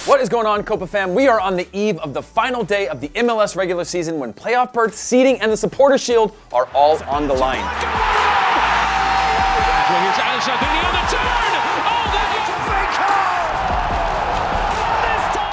What is going on, Copa fam? We are on the eve of the final day of the MLS regular season when playoff berth, seeding, and the supporter shield are all on the line.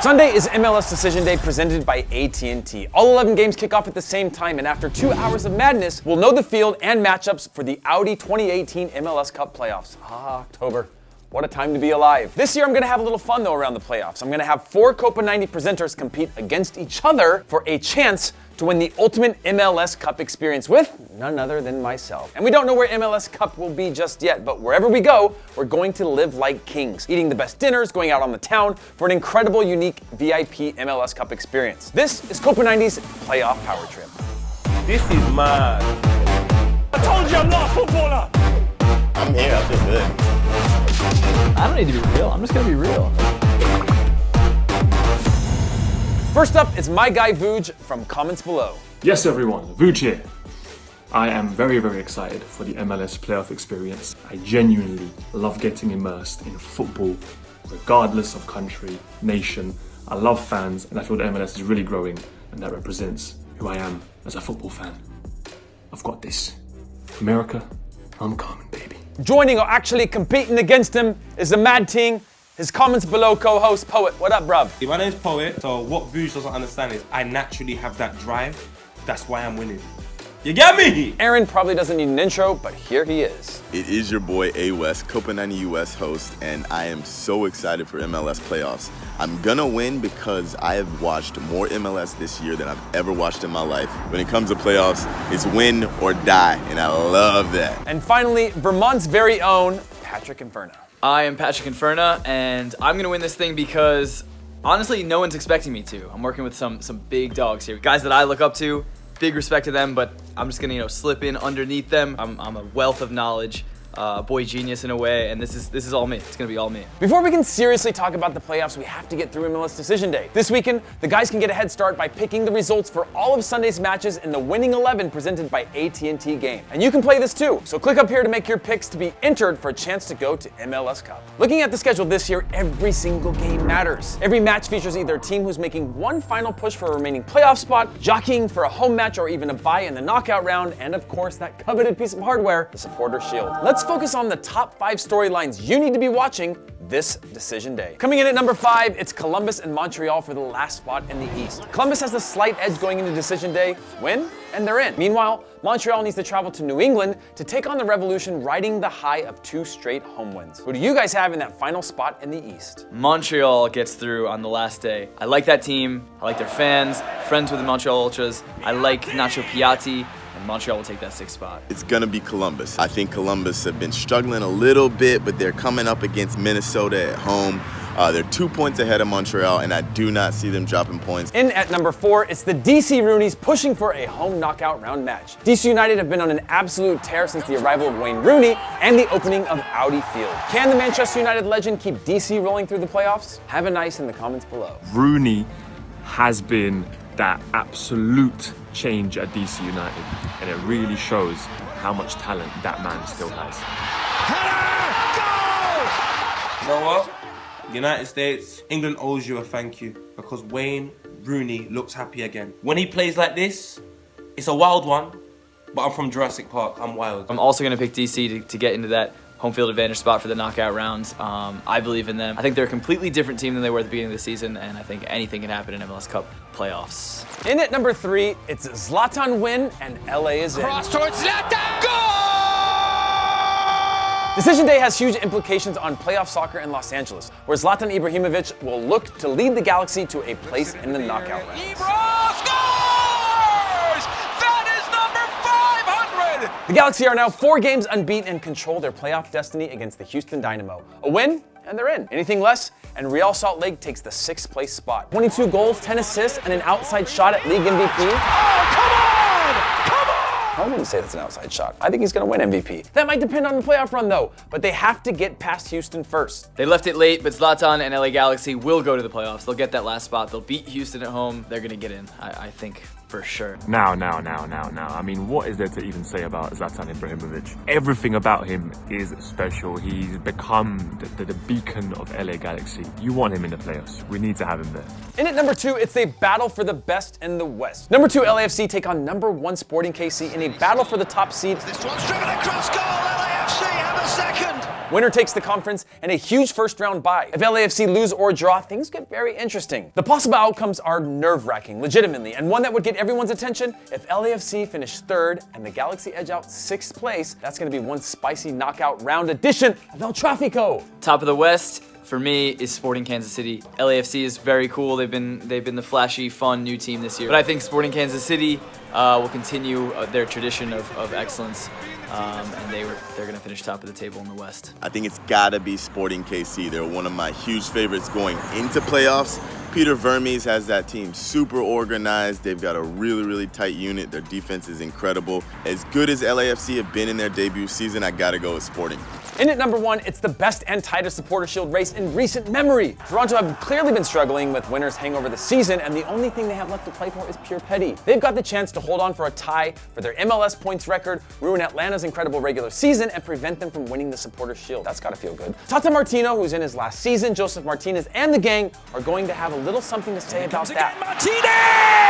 Sunday is MLS Decision Day presented by AT&T. All 11 games kick off at the same time, and after 2 hours of madness, we'll know the field and matchups for the Audi 2018 MLS Cup Playoffs. October. What a time to be alive. This year I'm gonna have a little fun though around the playoffs. I'm gonna have 4 COPA90 presenters compete against each other for a chance to win the ultimate MLS Cup experience with none other than myself. And we don't know where MLS Cup will be just yet, but wherever we go, we're going to live like kings, eating the best dinners, going out on the town for an incredible, unique VIP MLS Cup experience. This is COPA90's Playoff Power Trip. This is mad. I told you I'm not a footballer. I'm here, I feel good. I don't need to be real, I'm just gonna be real. First up is my guy Vuj from Comments Below. Yes everyone, Vuj here. I am very, very excited for the MLS playoff experience. I genuinely love getting immersed in football, regardless of country, nation. I love fans, and I feel the MLS is really growing, and that represents who I am as a football fan. I've got this. America, I'm coming, baby. Joining or actually competing against him is the mad ting, his Comments Below co-host, Poet. What up, bruv? My name's Poet, so what Vuj doesn't understand is I naturally have that drive. That's why I'm winning. You get me? Aaron probably doesn't need an intro, but here he is. It is your boy A West, COPA90 US host, and I am so excited for MLS playoffs. I'm gonna win because I have watched more MLS this year than I've ever watched in my life. When it comes to playoffs, it's win or die, and I love that. And finally, Vermont's very own Patrick Inferno. I am Patrick Inferno, and I'm gonna win this thing because honestly, no one's expecting me to. I'm working with some big dogs here, guys that I look up to. Big respect to them, but I'm just gonna slip in underneath them. I'm a wealth of knowledge, boy genius in a way, and this is all me. It's gonna be all me. Before we can seriously talk about the playoffs, we have to get through MLS Decision Day. This weekend, the guys can get a head start by picking the results for all of Sunday's matches in the winning 11 presented by AT&T Game. And you can play this too, so click up here to make your picks to be entered for a chance to go to MLS Cup. Looking at the schedule this year, every single game matters. Every match features either a team who's making one final push for a remaining playoff spot, jockeying for a home match or even a bye in the knockout round, and of course that coveted piece of hardware, the supporter shield. Let's focus on the top 5 storylines you need to be watching this Decision Day. Coming in at number 5, it's Columbus and Montreal for the last spot in the East. Columbus has the slight edge going into Decision Day. Win, and they're in. Meanwhile, Montreal needs to travel to New England to take on the Revolution, riding the high of 2 straight home wins. Who do you guys have in that final spot in the East? Montreal gets through on the last day. I like that team. I like their fans. Friends with the Montreal Ultras. I like Nacho Piatti. And Montreal will take that 6th spot. It's gonna be Columbus. I think Columbus have been struggling a little bit, but they're coming up against Minnesota at home. They're 2 points ahead of Montreal, and I do not see them dropping points. In at number 4, it's the DC Roonies pushing for a home knockout round match. DC United have been on an absolute tear since the arrival of Wayne Rooney and the opening of Audi Field. Can the Manchester United legend keep DC rolling through the playoffs? Have a nice in the comments below. Rooney has been that absolute change at DC United, and it really shows how much talent that man still has. You know what? United States, England owes you a thank you because Wayne Rooney looks happy again. When he plays like this, it's a wild one, but I'm from Jurassic Park, I'm wild. I'm also gonna pick DC to get into that home field advantage spot for the knockout rounds. I believe in them. I think they're a completely different team than they were at the beginning of the season, and I think anything can happen in MLS Cup playoffs. In at number 3, it's Zlatan win and LA is in. Cross towards Zlatan! Goal! Decision Day has huge implications on playoff soccer in Los Angeles, where Zlatan Ibrahimovic will look to lead the Galaxy to a place in the knockout round. Ibra scores! That is number 500! The Galaxy are now 4 games unbeaten and control their playoff destiny against the Houston Dynamo. A win, and they're in. Anything less, and Real Salt Lake takes the 6th place spot. 22 goals, 10 assists, and an outside shot at league MVP. Oh, come on! I wouldn't say that's an outside shot. I think he's gonna win MVP. That might depend on the playoff run though, but they have to get past Houston first. They left it late, but Zlatan and LA Galaxy will go to the playoffs. They'll get that last spot. They'll beat Houston at home. They're gonna get in, I think, for sure. Now. I mean, what is there to even say about Zlatan Ibrahimovic? Everything about him is special. He's become the beacon of LA Galaxy. You want him in the playoffs. We need to have him there. In at number 2, it's a battle for the best in the West. Number 2 LAFC take on number 1 Sporting KC in a battle for the top seed. This one's driven across goal. LAFC have a second. Winner takes the conference and a huge first-round bye. If LAFC lose or draw, things get very interesting. The possible outcomes are nerve-wracking, legitimately, and one that would get everyone's attention. If LAFC finish 3rd and the Galaxy edge out 6th place, that's going to be one spicy knockout round edition of El Tráfico. Top of the West, for me, is Sporting Kansas City. LAFC is very cool. They've been the flashy, fun new team this year. But I think Sporting Kansas City will continue their tradition of excellence, and they're going to finish top of the table in the West. I think it's gotta be Sporting KC. They're one of my huge favorites going into playoffs. Peter Vermes has that team super organized. They've got a really tight unit. Their defense is incredible. As good as LAFC have been in their debut season, I gotta go with Sporting. In at number 1, it's the best and tightest supporter shield race in recent memory. Toronto have clearly been struggling with winners hangover this season, and the only thing they have left to play for is pure petty. They've got the chance to hold on for a tie for their MLS points record, ruin Atlanta's incredible regular season, and prevent them from winning the supporter shield. That's gotta feel good. Tata Martino, who's in his last season, Joseph Martinez, and the gang are going to have a little something to say about that. Martinez!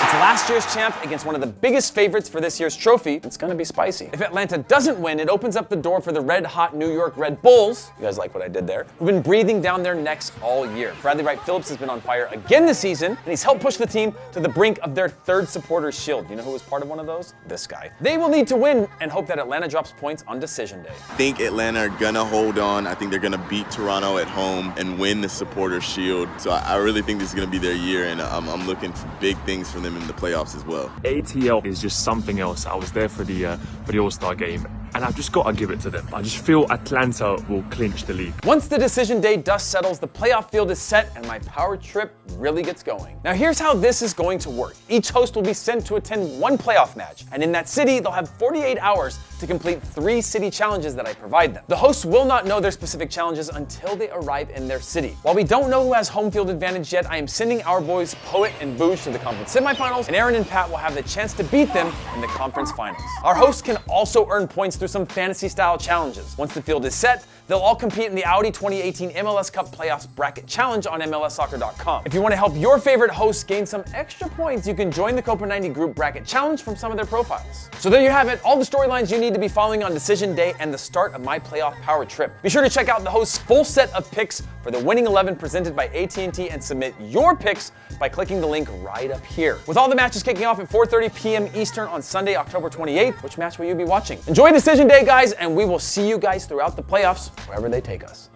It's last year's champ against one of the biggest favorites for this year's trophy. It's gonna be spicy. If Atlanta doesn't win, it opens up the door for the red-hot New York Red Bulls, you guys like what I did there, who've been breathing down their necks all year. Bradley Wright Phillips has been on fire again this season, and he's helped push the team to the brink of their 3rd supporters shield. You know who was part of one of those? This guy. They will need to win and hope that Atlanta drops points on decision day. I think Atlanta are gonna hold on. I think they're gonna beat Toronto at home and win the supporter shield. So I really think this is gonna be their year, and I'm looking for big things from them in the playoffs as well. ATL is just something else. I was there for the All-Star game, and I've just got to give it to them. I just feel Atlanta will clinch the league. Once the decision day dust settles, the playoff field is set and my power trip really gets going. Now here's how this is going to work. Each host will be sent to attend one playoff match, and in that city, they'll have 48 hours to complete 3 city challenges that I provide them. The hosts will not know their specific challenges until they arrive in their city. While we don't know who has home field advantage yet, I am sending our boys Poet and Booge to the conference semifinals, and Aaron and Pat will have the chance to beat them in the conference finals. Our hosts can also earn points through some fantasy-style challenges. Once the field is set, they'll all compete in the Audi 2018 MLS Cup Playoffs Bracket Challenge on MLSsoccer.com. If you want to help your favorite hosts gain some extra points, you can join the COPA90 Group Bracket Challenge from some of their profiles. So there you have it, all the storylines you need to be following on decision day and the start of my playoff power trip. Be sure to check out the host's full set of picks for the winning 11 presented by AT&T and submit your picks by clicking the link right up here. With all the matches kicking off at 4:30 p.m. Eastern on Sunday, October 28th, which match will you be watching? Enjoy decision day, guys, and we will see you guys throughout the playoffs, wherever they take us.